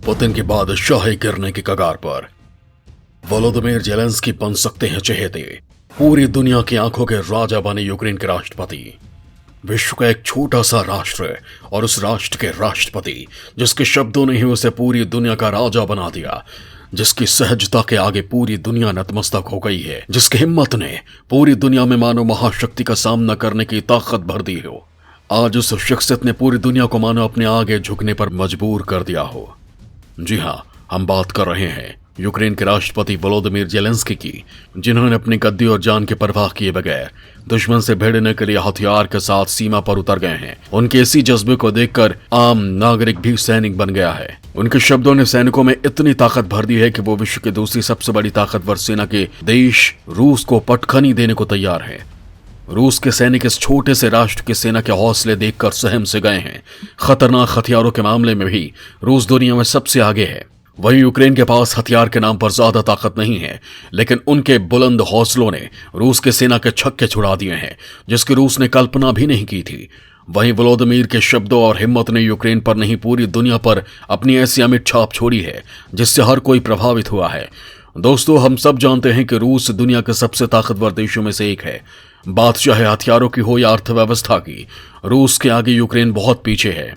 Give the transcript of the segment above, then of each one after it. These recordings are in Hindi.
पुतिन की बादशाही गिरने की कगार पर। वोलोदिमीर जेलेंस्की बन सकते हैं चहेते। पूरी दुनिया की आंखों के राजा बने यूक्रेन के राष्ट्रपति। विश्व का एक छोटा सा राष्ट्र और उस राष्ट्र के राष्ट्रपति जिसके शब्दों ने ही उसे पूरी दुनिया का राजा बना दिया, जिसकी सहजता के आगे पूरी दुनिया नतमस्तक हो गई है, जिसकी हिम्मत ने पूरी दुनिया में मानो महाशक्ति का सामना करने की ताकत भर दी हो। आज उस शख्सियत ने पूरी दुनिया को मानो अपने आगे झुकने पर मजबूर कर दिया हो। जी हाँ, हम बात कर रहे हैं यूक्रेन के राष्ट्रपति वोलोदिमीर जेलेंस्की की, जिन्होंने अपनी गद्दी और जान की परवाह किए बगैर दुश्मन से भिड़ने के लिए हथियार के साथ सीमा पर उतर गए हैं। उनके इसी जज्बे को देखकर आम नागरिक भी सैनिक बन गया है। उनके शब्दों ने सैनिकों में इतनी ताकत भर दी है कि वो विश्व की दूसरी सबसे बड़ी ताकतवर सेना के देश रूस को पटखनी देने को तैयार है। रूस के सैनिक इस छोटे से राष्ट्र की सेना के हौसले देखकर सहम से गए हैं। खतरनाक हथियारों के मामले में भी रूस दुनिया में सबसे आगे है। वहीं यूक्रेन के पास हथियार के नाम पर ज्यादा ताकत नहीं है, लेकिन उनके बुलंद हौसलों ने रूस के सेना के छक्के छुड़ा दिए हैं, जिसकी रूस ने कल्पना भी नहीं की थी। वहीं वोलोदिमीर के शब्दों और हिम्मत ने यूक्रेन पर नहीं पूरी दुनिया पर अपनी ऐसी अमिट छाप छोड़ी है जिससे हर कोई प्रभावित हुआ है। दोस्तों, हम सब जानते हैं कि रूस दुनिया के सबसे ताकतवर देशों में से एक है। बात चाहे हथियारों की हो या अर्थव्यवस्था की, रूस के आगे यूक्रेन बहुत पीछे है।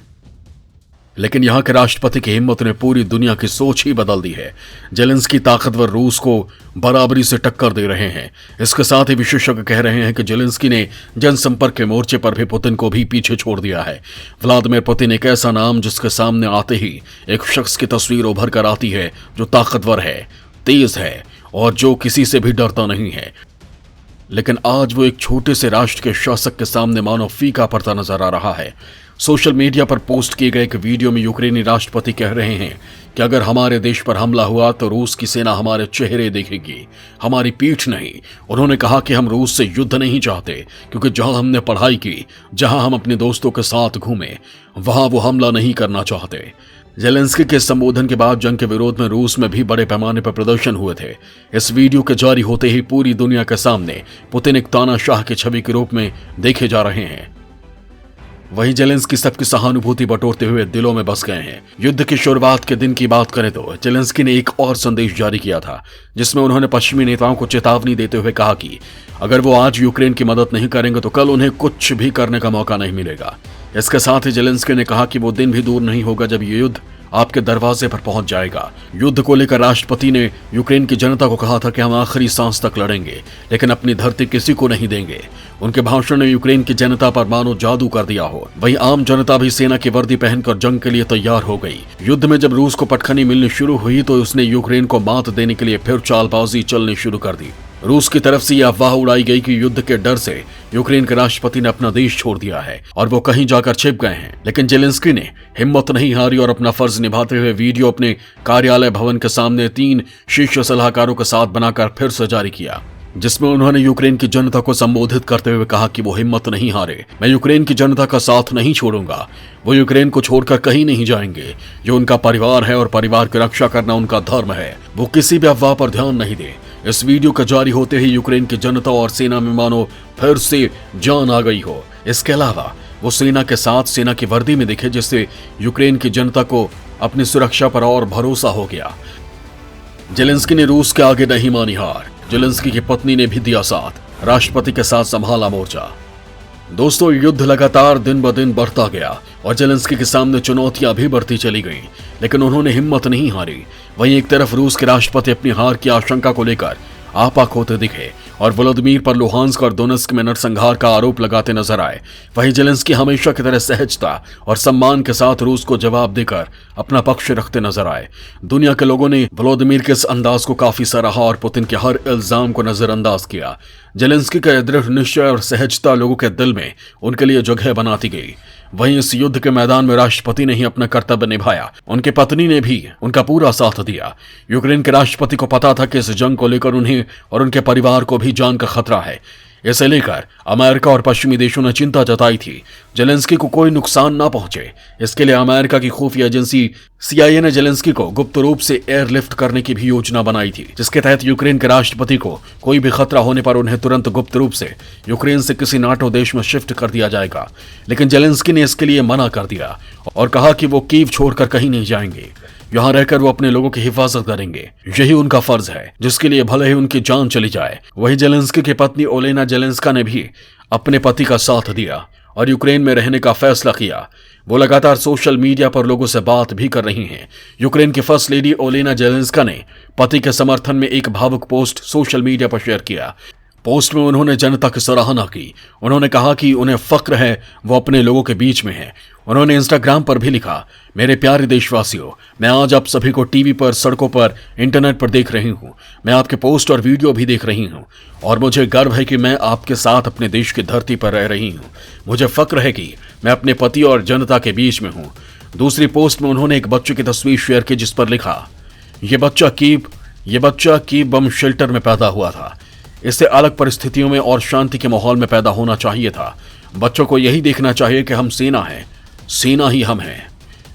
लेकिन यहाँ के राष्ट्रपति की हिम्मत ने पूरी दुनिया की सोच ही बदल दी है। जेलेंस्की ताकतवर रूस को बराबरी से टक्कर दे रहे हैं। इसके साथ ही विशेषज्ञ कह रहे हैं कि जेलेंस्की ने जनसंपर्क के मोर्चे पर भी पुतिन को भी पीछे छोड़ दिया है। व्लादिमीर पुतिन एक ऐसा नाम जिसके सामने आते ही एक शख्स की तस्वीर उभर कर आती है जो ताकतवर है, तेज है और जो किसी से भी डरता नहीं है। लेकिन आज वो एक छोटे से राष्ट्र के शासक के सामने मानो फीका पड़ता नजर आ रहा है। सोशल मीडिया पर पोस्ट किए गए एक वीडियो में यूक्रेनी राष्ट्रपति कह रहे हैं कि अगर हमारे देश पर हमला हुआ तो रूस की सेना हमारे चेहरे देखेगी, हमारी पीठ नहीं। उन्होंने कहा कि हम रूस से युद्ध नहीं चाहते, क्योंकि जहां हमने पढ़ाई की, जहां हम अपने दोस्तों के साथ घूमे, वहां वो हमला नहीं करना चाहते। जेलेंस्की के संबोधन के बाद जंग के विरोध में रूस में भी बड़े पैमाने पर प्रदर्शन हुए थे। इस वीडियो के जारी होते ही पूरी दुनिया के सामने पुतिन एक तानाशाह की छवि के रूप में देखे जा रहे हैं। वहीं जेलेंस्की सबकी सहानुभूति बटोरते हुए दिलों में बस गए हैं। युद्ध की शुरुआत के दिन की बात करें तो जेलेंस्की ने एक और संदेश जारी किया था, जिसमें उन्होंने पश्चिमी नेताओं को चेतावनी देते हुए कहा कि अगर वो आज यूक्रेन की मदद नहीं करेंगे तो कल उन्हें कुछ भी करने का मौका नहीं मिलेगा। इसके साथ ही जेलेंस्की ने कहा कि वो दिन भी दूर नहीं होगा जब ये युद्ध आपके दरवाजे पर पहुंच जाएगा। युद्ध को लेकर राष्ट्रपति ने यूक्रेन की जनता को कहा था कि हम आखिरी सांस तक लड़ेंगे, लेकिन अपनी धरती किसी को नहीं देंगे। उनके भाषण ने यूक्रेन की जनता पर मानो जादू कर दिया हो। वहीं आम जनता भी सेना की वर्दी पहनकर जंग के लिए तैयार हो गई। युद्ध में जब रूस को पटखनी मिलनी शुरू हुई तो उसने यूक्रेन को मात देने के लिए फिर चालबाजी चलनी शुरू कर दी। रूस की तरफ से यह अफवाह उड़ाई गई कि युद्ध के डर से यूक्रेन के राष्ट्रपति ने अपना देश छोड़ दिया है और वो कहीं जाकर छिप गए हैं। लेकिन जेलेंस्की ने हिम्मत नहीं हारी और अपना फर्ज निभाते हुए वीडियो अपने कार्यालय भवन के सामने 3 शीर्ष सलाहकारों के साथ बनाकर फिर से जारी किया, जिसमें उन्होंने यूक्रेन की जनता को संबोधित करते हुए कहा कि वो हिम्मत नहीं हारे। मैं यूक्रेन की जनता का साथ नहीं छोड़ूंगा। वो यूक्रेन को छोड़कर कहीं नहीं जाएंगे। जो उनका परिवार है और परिवार की रक्षा करना उनका धर्म है, वो किसी भी अफवाह पर ध्यान नहीं दे। इस वीडियो का जारी होते ही यूक्रेन की जनता और सेना में मानो फिर से जान आ गई हो। इसके अलावा वो सेना के साथ सेना की वर्दी में दिखे, जिससे यूक्रेन की जनता को अपनी सुरक्षा पर और भरोसा हो गया। जेलेंस्की ने रूस के आगे नहीं मानी हार। जेलेंस्की की पत्नी ने भी दिया साथ, राष्ट्रपति के साथ संभाला मोर्चा। दोस्तों, युद्ध लगातार दिन ब दिन बढ़ता गया और जेलेंस्की के सामने चुनौतियां भी बढ़ती चली गईं, लेकिन उन्होंने हिम्मत नहीं हारी। वहीं एक तरफ रूस के राष्ट्रपति अपनी हार की आशंका को लेकर आपा खोते दिखे और व्लादिमीर पर लुहांस्क और दोनेत्स्क में नरसंहार का आरोप लगाते नजर आए। वहीं जेलेंस्की हमेशा की तरह सहजता और सम्मान के साथ रूस को जवाब देकर अपना पक्ष रखते नजर आए। दुनिया के लोगों ने व्लादिमीर के इस अंदाज को काफी सराहा और पुतिन के हर इल्जाम को नजरअंदाज किया। जेलेंस्की का दृढ़ निश्चय और सहजता लोगों के दिल में उनके लिए जगह बनाती गई। वहीं इस युद्ध के मैदान में राष्ट्रपति ने ही अपना कर्तव्य निभाया। उनकी पत्नी ने भी उनका पूरा साथ दिया। यूक्रेन के राष्ट्रपति को पता था कि इस जंग को लेकर उन्हें और उनके परिवार को भी जान का खतरा है। इसे लेकर अमेरिका और पश्चिमी देशों ने चिंता जताई थी जेलेंस्की को कोई नुकसान ना पहुंचे। इसके लिए अमेरिका की खुफिया एजेंसी CIA ने जेलेंस्की को गुप्त रूप से एयरलिफ्ट करने की भी योजना बनाई थी, जिसके तहत यूक्रेन के राष्ट्रपति को कोई भी खतरा होने पर उन्हें तुरंत गुप्त रूप से यूक्रेन से किसी नाटो देश में शिफ्ट कर दिया जाएगा। लेकिन जेलेंस्की ने इसके लिए मना कर दिया और कहा कि वो कीव छोड़कर कहीं नहीं जाएंगे। यहाँ रहकर वो अपने लोगों की हिफाजत करेंगे। यही उनका फर्ज है, जिसके लिए भले ही उनकी जान चली जाए। वही जेलेंस्की की पत्नी ओलेना जेलेंस्का ने भी अपने पति का साथ दिया और यूक्रेन में रहने का फैसला किया। वो लगातार सोशल मीडिया पर लोगों से बात भी कर रही हैं। यूक्रेन की फर्स्ट लेडी ओलेना जेलेंस्का ने पति के समर्थन में एक भावुक पोस्ट सोशल मीडिया पर शेयर किया। पोस्ट में उन्होंने जनता की सराहना की। उन्होंने कहा कि उन्हें फक्र है वो अपने लोगों के बीच में है। उन्होंने इंस्टाग्राम पर भी लिखा, मेरे प्यारे देशवासियों, मैं आज आप सभी को टीवी पर, सड़कों पर, इंटरनेट पर देख रही हूँ। मैं आपके पोस्ट और वीडियो भी देख रही हूँ और मुझे गर्व है कि मैं आपके साथ अपने देश की धरती पर रह रही हूँ। मुझे फक्र है कि मैं अपने पति और जनता के बीच में हूँ। दूसरी पोस्ट में उन्होंने एक बच्चे की तस्वीर शेयर की जिस पर लिखा, ये बच्चा कीव बम शेल्टर में पैदा हुआ था। इससे अलग परिस्थितियों में और शांति के माहौल में पैदा होना चाहिए था। बच्चों को यही देखना चाहिए कि हम सेना हैं, सेना ही हम हैं।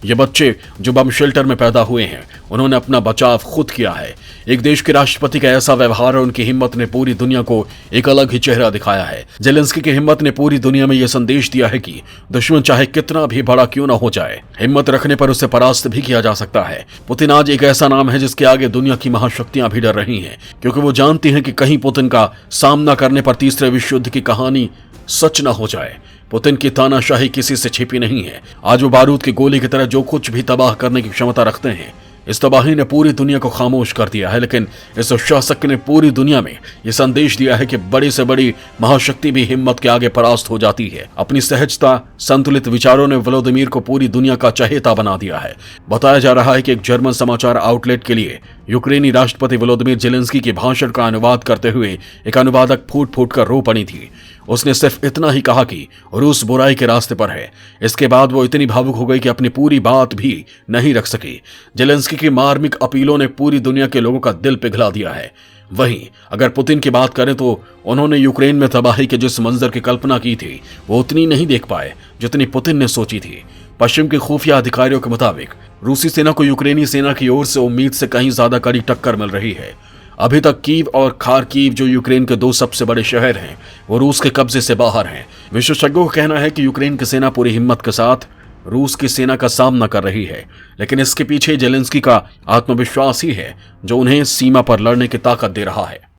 ये बच्चे जो बम शेल्टर में पैदा हुए हैं, उन्होंने अपना बचाव खुद किया है। एक देश के राष्ट्रपति का ऐसा व्यवहार और उनकी हिम्मत ने पूरी दुनिया को एक अलग ही चेहरा दिखाया है। जेलेंस्की की हिम्मत ने पूरी दुनिया में यह संदेश दिया है कि दुश्मन चाहे कितना भी बड़ा क्यों ना हो जाए, हिम्मत रखने पर उसे परास्त भी किया जा सकता है। पुतिन आज एक ऐसा नाम है जिसके आगे दुनिया की महाशक्तियां भी डर रही हैं, क्योंकि वो जानती हैं कि कहीं पुतिन का सामना करने पर तीसरे विश्व युद्ध की कहानी सच न हो जाए। पुतिन की तानाशाही किसी से छिपी नहीं है। आज वो बारूद की गोली की तरह जो कुछ भी तबाह करने की क्षमता रखते हैं। इस तबाही ने पूरी दुनिया को खामोश कर दिया है, लेकिन इस शासक ने पूरी दुनिया में यह संदेश दिया है कि बड़ी से बड़ी महाशक्ति भी हिम्मत के आगे परास्त हो जाती है। अपनी सहजता, संतुलित विचारों ने व्लादिमीर को पूरी दुनिया का चहेता बना दिया है। बताया जा रहा है कि एक जर्मन समाचार आउटलेट के लिए यूक्रेनी राष्ट्रपति व्लादिमीर जेलेंस्की के भाषण का अनुवाद करते हुए एक अनुवादक फूट फूट कर रो पड़ी थी। उसने सिर्फ इतना ही कहा कि रूस बुराई के रास्ते पर है। इसके बाद वो इतनी भावुक हो गई कि अपनी पूरी बात भी नहीं रख सकी। जेलेंस्की की मार्मिक अपीलों ने पूरी दुनिया के लोगों का दिल पिघला दिया है। वहीं अगर पुतिन की बात करें तो उन्होंने यूक्रेन में तबाही के जिस मंजर की कल्पना की थी, वो उतनी नहीं देख पाए जितनी पुतिन ने सोची थी। पश्चिम के खुफिया अधिकारियों के मुताबिक रूसी सेना को यूक्रेनी सेना की ओर से उम्मीद से कहीं ज्यादा कड़ी टक्कर मिल रही है। अभी तक कीव और खार्किव, जो यूक्रेन के दो सबसे बड़े शहर हैं, वो रूस के कब्जे से बाहर हैं। विशेषज्ञों का कहना है कि यूक्रेन की सेना पूरी हिम्मत के साथ रूस की सेना का सामना कर रही है, लेकिन इसके पीछे जेलेंस्की का आत्मविश्वास ही है जो उन्हें सीमा पर लड़ने की ताकत दे रहा है।